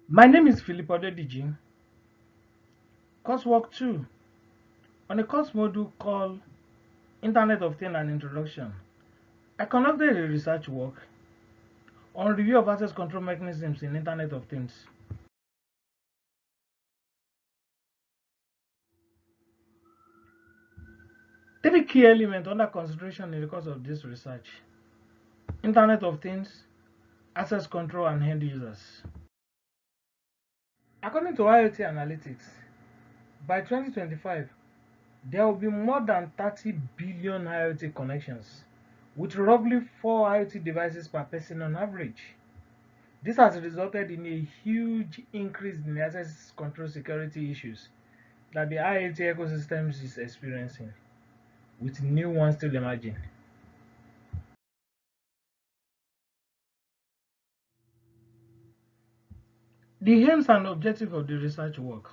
My name is Philip Odediji, coursework 2 on a course module called Internet of Things and Introduction. I conducted a research work on review of access control mechanisms in Internet of Things. Three key elements under consideration in the course of this research: Internet of Things, access control, and end users. According to IoT Analytics, by 2025, there will be more than 30 billion IoT connections, with roughly 4 IoT devices per person on average. This has resulted in a huge increase in the access control security issues that the IoT ecosystem is experiencing, with new ones still emerging. The aims and objectives of the research work: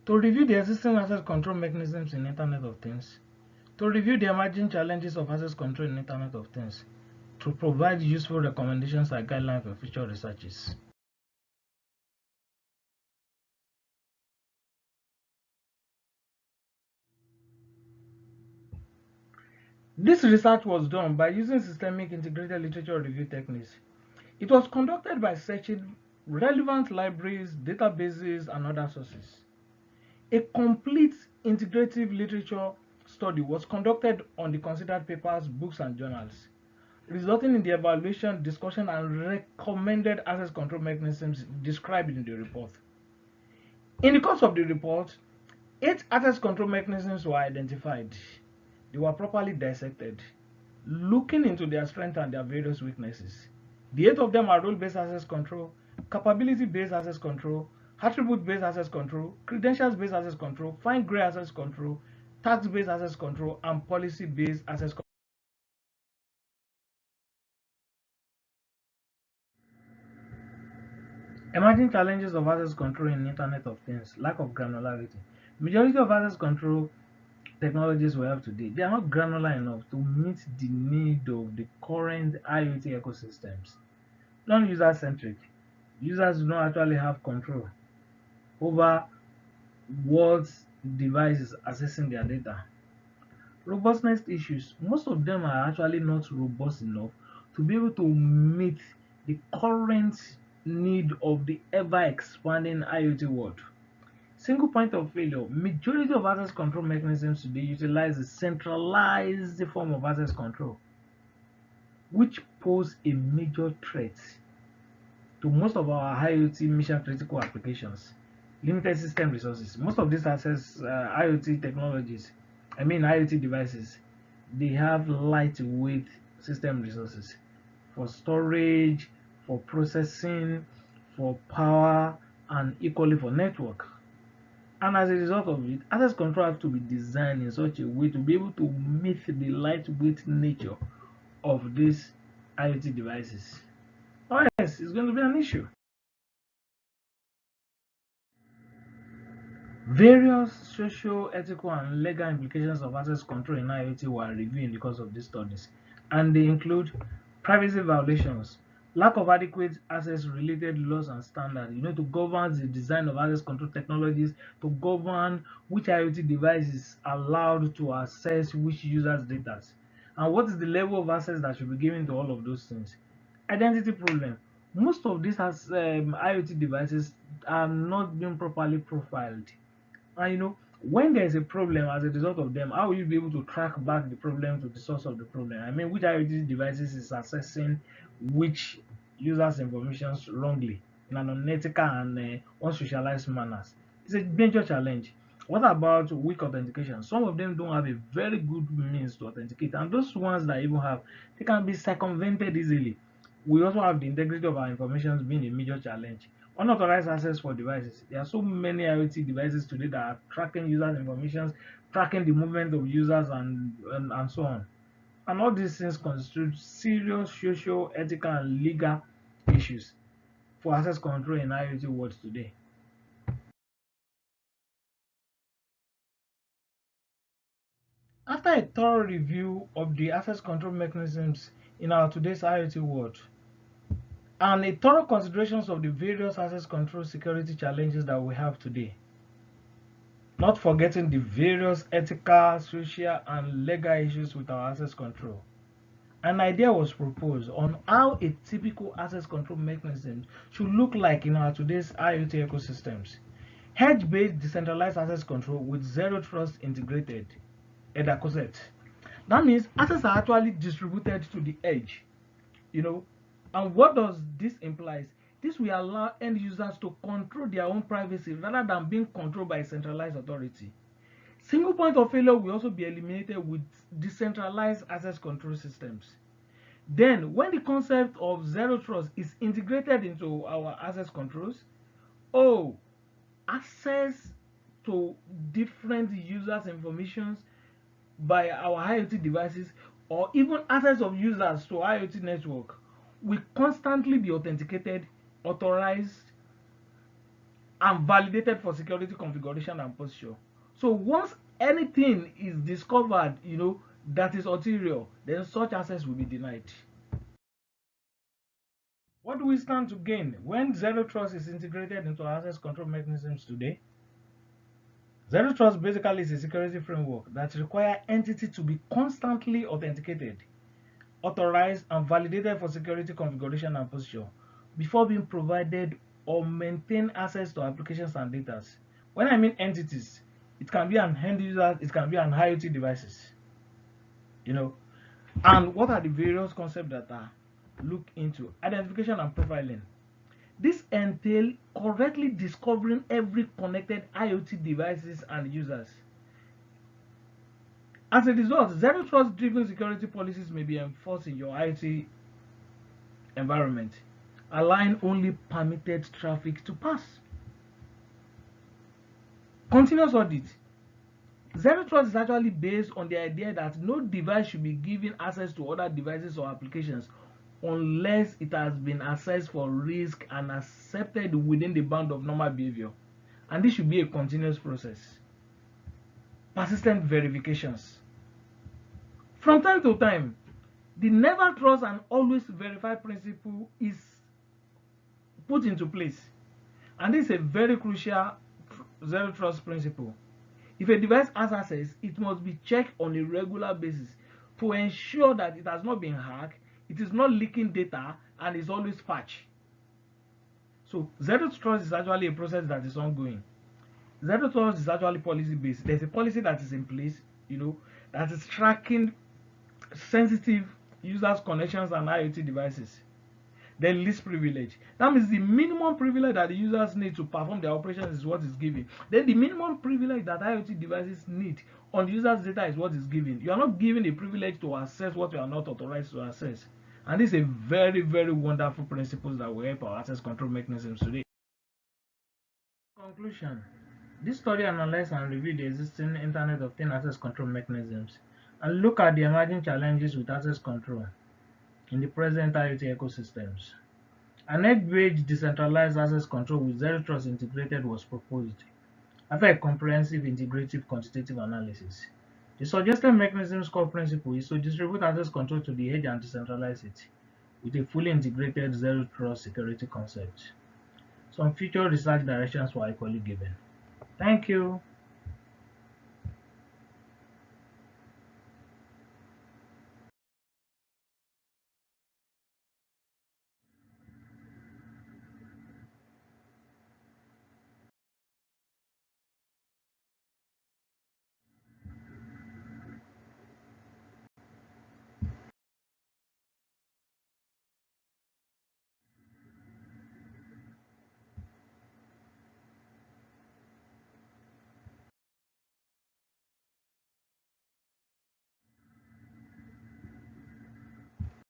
to review the existing access control mechanisms in Internet of Things, to review the emerging challenges of access control in Internet of Things, to provide useful recommendations and guidelines for future researches. This research was done by using systemic integrated literature review techniques. It was conducted by searching relevant libraries, databases, and other sources. A complete integrative literature study was conducted on the considered papers, books, and journals, resulting in the evaluation, discussion, and recommended access control mechanisms described in the report. In the course of the report, 8 access control mechanisms were identified. They were properly dissected, looking into their strengths and their various weaknesses. The 8 of them are role-based access control, capability-based access control, attribute-based access control, credentials-based access control, fine-grained access control, task-based access control, and policy-based access control. Emerging challenges of access control in Internet of Things: lack of granularity. Majority of access control technologies we have today, they are not granular enough to meet the need of the current IoT ecosystems. Non-user centric. Users do not actually have control over what device is accessing their data. Robustness issues. Most of them are actually not robust enough to be able to meet the current need of the ever expanding IoT world. Single point of failure. Majority of access control mechanisms today utilize a centralized form of access control, which pose a major threat to most of our IoT mission critical applications. Limited system resources. Most of these access IoT technologies, I mean IoT devices, they have lightweight system resources for storage, for processing, for power, and equally for network. And as a result of it, access control has to be designed in such a way to be able to meet the lightweight nature of these IoT devices. Oh yes, it's going to be an issue. Various social, ethical, and legal implications of access control in IoT were reviewed in the course of these studies, and they include privacy violations, lack of adequate access related laws and standards, to govern the design of access control technologies, to govern which IoT device is allowed to access which users' data, and what is the level of access that should be given to all of those things. Identity problem. Most of these IoT devices are not being properly profiled. And when there is a problem as a result of them, how will you be able to track back the problem to the source of the problem? I mean, which IoT devices is accessing which users' information wrongly in an unethical and unsocialized manners? It's a major challenge. What about weak authentication? Some of them don't have a very good means to authenticate, and those ones that even have, they can be circumvented easily. We also have the integrity of our information being a major challenge. Unauthorized access for devices. There are so many IoT devices today that are tracking users' information, tracking the movement of users, and so on. And all these things constitute serious social, ethical, and legal issues for access control in IoT world today. After a thorough review of the access control mechanisms in our today's IoT world, and a thorough considerations of the various access control security challenges that we have today, not forgetting the various ethical, social, and legal issues with our access control. An idea was proposed on how a typical access control mechanism should look like in our today's IoT ecosystems. Edge-based decentralized access control with zero trust integrated EDACOSET. That means access are actually distributed to the edge, And what does this imply? This will allow end users to control their own privacy rather than being controlled by a centralized authority. Single point of failure will also be eliminated with decentralized access control systems. Then, when the concept of zero trust is integrated into our access controls, access to different users' information by our IoT devices, or even access of users to IoT network, will constantly be authenticated, authorized, and validated for security configuration and posture. So once anything is discovered, that is ulterior, then such access will be denied. What do we stand to gain when zero trust is integrated into access control mechanisms today? Zero trust basically is a security framework that requires entity to be constantly authenticated, authorized, and validated for security configuration and posture before being provided or maintain access to applications and data. When I mean entities, it can be an end user, it can be an IoT devices. And what are the various concepts that are looked into? Identification and profiling. This entails correctly discovering every connected IoT devices and users. As a result, zero trust driven security policies may be enforced in your IoT environment, allowing only permitted traffic to pass. Continuous audit. Zero trust is actually based on the idea that no device should be given access to other devices or applications unless it has been assessed for risk and accepted within the bound of normal behavior. And this should be a continuous process. Persistent verifications. From time to time, the never trust and always verify principle is put into place. And this is a very crucial zero trust principle. If a device has access, it must be checked on a regular basis to ensure that it has not been hacked, it is not leaking data, and is always patched. So zero trust is actually a process that is ongoing. Zero trust is actually policy based. There's a policy that is in place, that is tracking sensitive users' connections and IoT devices. Then least privilege. That means the minimum privilege that the users need to perform their operations is what is given. Then the minimum privilege that IoT devices need on the user's data is what is given. You are not given a privilege to access what you are not authorized to access. And this is a very, very wonderful principle that will help our access control mechanisms today. Conclusion. This study analyzed and reviewed the existing Internet of Things access control mechanisms and look at the emerging challenges with access control in the present IoT ecosystems. An edge-based decentralized access control with zero trust integrated was proposed after a comprehensive integrative quantitative analysis. The suggested mechanism's core principle is to distribute access control to the edge and decentralize it with a fully integrated zero trust security concept. Some future research directions were equally given. Thank you.